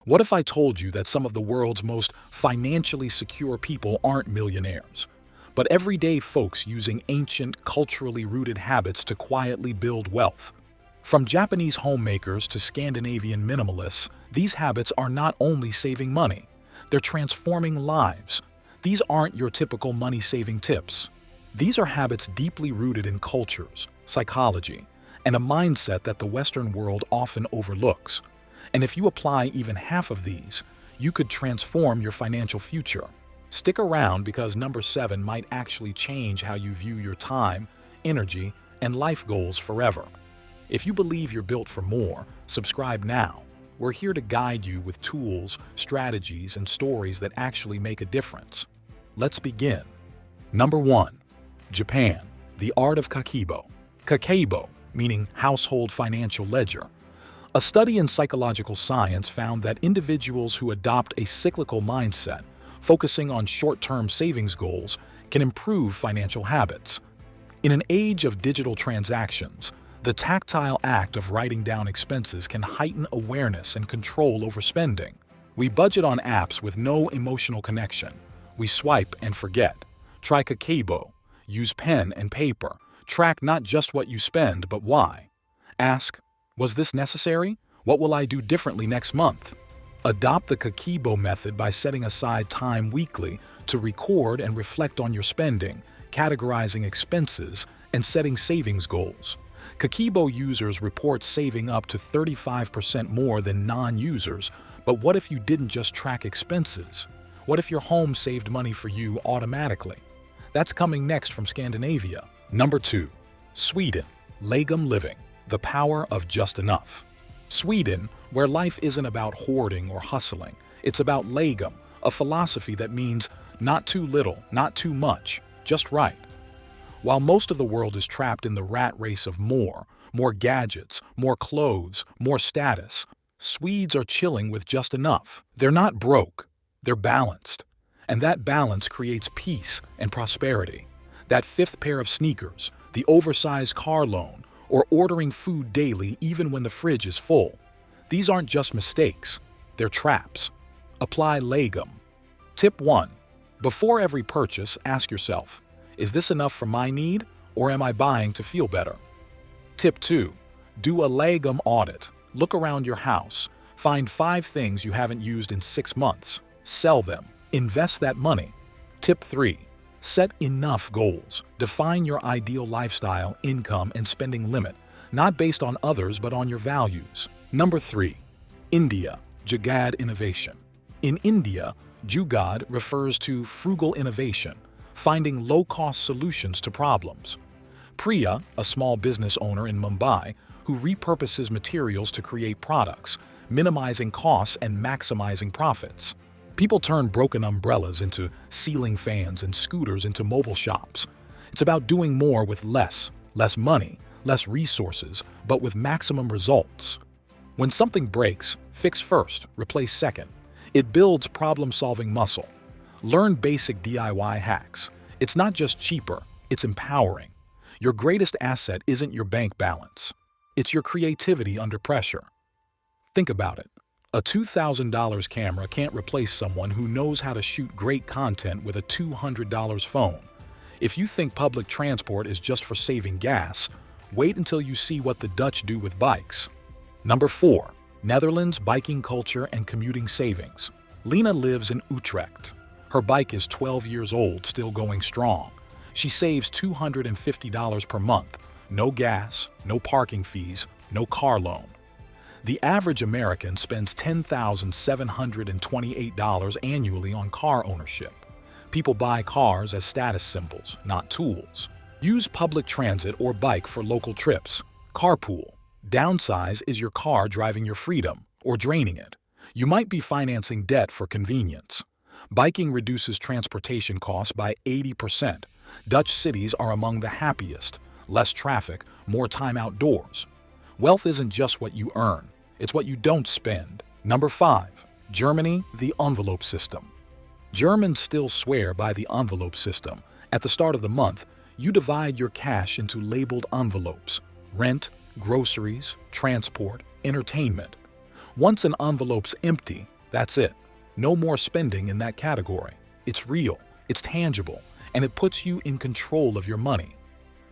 What if I told you that some of the world's most financially secure people aren't millionaires, but everyday folks using ancient, culturally rooted habits to quietly build wealth? From Japanese homemakers to Scandinavian minimalists, these habits are not only saving money, they're transforming lives. These aren't your typical money-saving tips. These are habits deeply rooted in cultures, psychology, and a mindset that the Western world often overlooks. And if you apply even half of these, you could transform your financial future. Stick around because number 7 might actually change how you view your time, energy, and life goals forever. If you believe you're built for more, subscribe now. We're here to guide you with tools, strategies, and stories that actually make a difference. Let's begin. Number 1. Japan, the art of kakebo. Kakebo, meaning household financial ledger. A study in psychological science found that individuals who adopt a cyclical mindset, focusing on short-term savings goals, can improve financial habits. In an age of digital transactions, the tactile act of writing down expenses can heighten awareness and control over spending. We budget on apps with no emotional connection. We swipe and forget. Try Kakebo. Use pen and paper. Track not just what you spend, but why. Ask, was this necessary? What will I do differently next month? Adopt the Kakebo method by setting aside time weekly to record and reflect on your spending, categorizing expenses, and setting savings goals. Kakebo users report saving up to 35% more than non-users, but what if you didn't just track expenses? What if your home saved money for you automatically? That's coming next from Scandinavia. Number 2. Sweden, Lagom living, the power of just enough. Sweden, where life isn't about hoarding or hustling, it's about lagom, a philosophy that means not too little, not too much, just right. While most of the world is trapped in the rat race of more gadgets, more clothes, more status, Swedes are chilling with just enough. They're not broke, they're balanced. And that balance creates peace and prosperity. That 5th pair of sneakers, the oversized car loan, or ordering food daily even when the fridge is full. These aren't just mistakes, they're traps. Apply lagom. Tip 1. Before every purchase, ask yourself, is this enough for my need, or am I buying to feel better? Tip 2. Do a lagom audit. Look around your house. Find 5 things you haven't used in 6 months. Sell them. Invest that money. Tip 3. Set enough goals. Define your ideal lifestyle, income, and spending limit, not based on others but on your values. Number 3. India, Jugaad innovation. In India, Jugaad refers to frugal innovation, finding low-cost solutions to problems. Priya, a small business owner in Mumbai, who repurposes materials to create products, minimizing costs and maximizing profits. People turn broken umbrellas into ceiling fans and scooters into mobile shops. It's about doing more with less money, less resources, but with maximum results. When something breaks, fix first, replace second. It builds problem-solving muscle. Learn basic DIY hacks. It's not just cheaper, it's empowering. Your greatest asset isn't your bank balance. It's your creativity under pressure. Think about it. A $2,000 camera can't replace someone who knows how to shoot great content with a $200 phone. If you think public transport is just for saving gas, wait until you see what the Dutch do with bikes. Number 4. Netherlands biking culture and commuting savings. Lena lives in Utrecht. Her bike is 12 years old, still going strong. She saves $250 per month. No gas, no parking fees, no car loan. The average American spends $10,728 annually on car ownership. People buy cars as status symbols, not tools. Use public transit or bike for local trips. Carpool. Downsize is your car driving your freedom or draining it. You might be financing debt for convenience. Biking reduces transportation costs by 80%. Dutch cities are among the happiest. Less traffic, more time outdoors. Wealth isn't just what you earn. It's what you don't spend. Number 5. Germany, the envelope system. Germans still swear by the envelope system. At the start of the month, you divide your cash into labeled envelopes: rent, groceries, transport, entertainment. Once an envelope's empty, That's it. No more spending in that category. It's real, it's tangible, and it puts you in control of your money.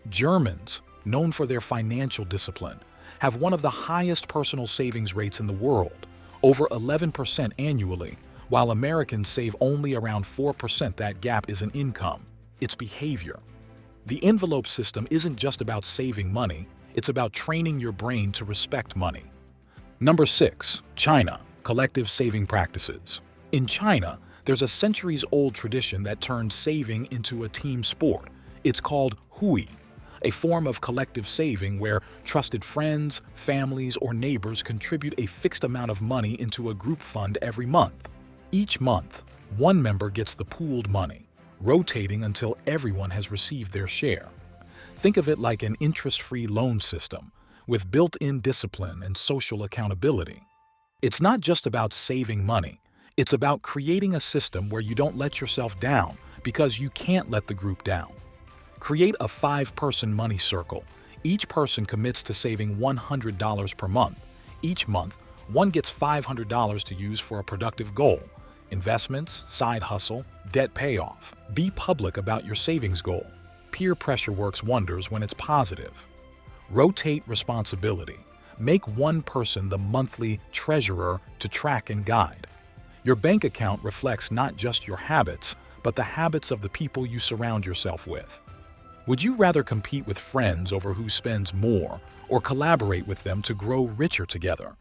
Germans, known for their financial discipline, have one of the highest personal savings rates in the world, over 11% annually, while Americans save only around 4%. That gap isn't income, it's behavior. The envelope system isn't just about saving money, it's about training your brain to respect money. Number 6. China. Collective saving practices. In China, there's a centuries-old tradition that turned saving into a team sport. It's called hui, a form of collective saving where trusted friends, families, or neighbors contribute a fixed amount of money into a group fund every month. Each month, one member gets the pooled money, rotating until everyone has received their share. Think of it like an interest-free loan system, with built-in discipline and social accountability. It's not just about saving money, it's about creating a system where you don't let yourself down because you can't let the group down. Create a 5-person money circle. Each person commits to saving $100 per month. Each month, one gets $500 to use for a productive goal: investments, side hustle, debt payoff. Be public about your savings goal. Peer pressure works wonders when it's positive. Rotate responsibility. Make one person the monthly treasurer to track and guide. Your bank account reflects not just your habits, but the habits of the people you surround yourself with. Would you rather compete with friends over who spends more, or collaborate with them to grow richer together?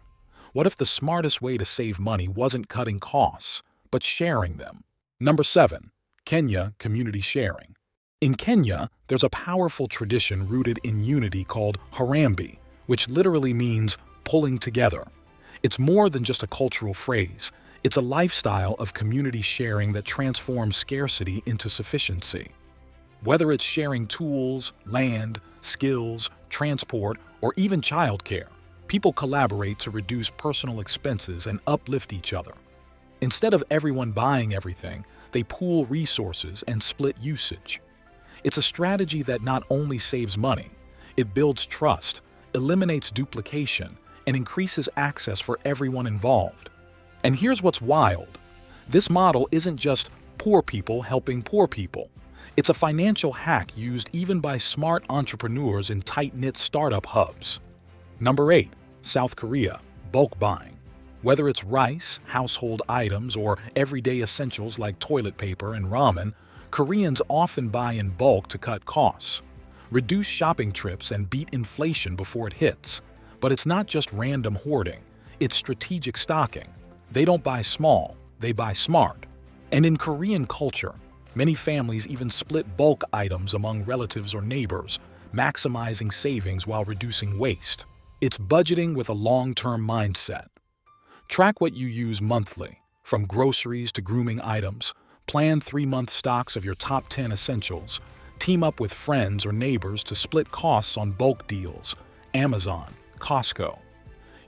What if the smartest way to save money wasn't cutting costs, but sharing them? Number 7. Kenya. Community sharing. In Kenya, there's a powerful tradition rooted in unity called Harambee, which literally means pulling together. It's more than just a cultural phrase. It's a lifestyle of community sharing that transforms scarcity into sufficiency. Whether it's sharing tools, land, skills, transport, or even childcare, people collaborate to reduce personal expenses and uplift each other. Instead of everyone buying everything, they pool resources and split usage. It's a strategy that not only saves money, it builds trust, eliminates duplication, and increases access for everyone involved. And here's what's wild. This model isn't just poor people helping poor people. It's a financial hack used even by smart entrepreneurs in tight-knit startup hubs. Number 8. South Korea. Bulk buying. Whether it's rice, household items, or everyday essentials like toilet paper and ramen, Koreans often buy in bulk to cut costs, reduce shopping trips, and beat inflation before it hits. But it's not just random hoarding, it's strategic stocking. They don't buy small, they buy smart. And in Korean culture, many families even split bulk items among relatives or neighbors, maximizing savings while reducing waste. It's budgeting with a long-term mindset. Track what you use monthly, from groceries to grooming items. Plan 3-month stocks of your top 10 essentials. Team up with friends or neighbors to split costs on bulk deals. Amazon, Costco.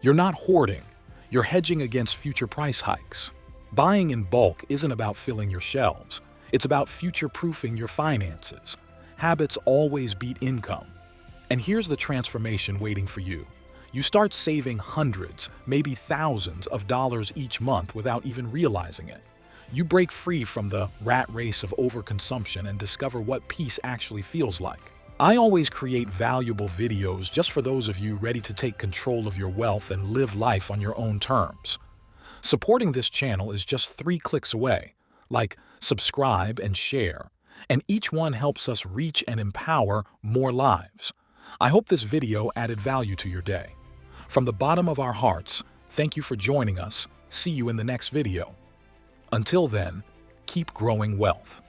You're not hoarding, you're hedging against future price hikes. Buying in bulk isn't about filling your shelves. It's about future-proofing your finances. Habits always beat income. And here's the transformation waiting for you. You start saving hundreds, maybe thousands of dollars each month without even realizing it. You break free from the rat race of overconsumption and discover what peace actually feels like. I always create valuable videos just for those of you ready to take control of your wealth and live life on your own terms. Supporting this channel is just 3 clicks away. Like, subscribe, and share. And each one helps us reach and empower more lives. I hope this video added value to your day. From the bottom of our hearts, thank you for joining us. See you in the next video. Until then, keep growing wealth.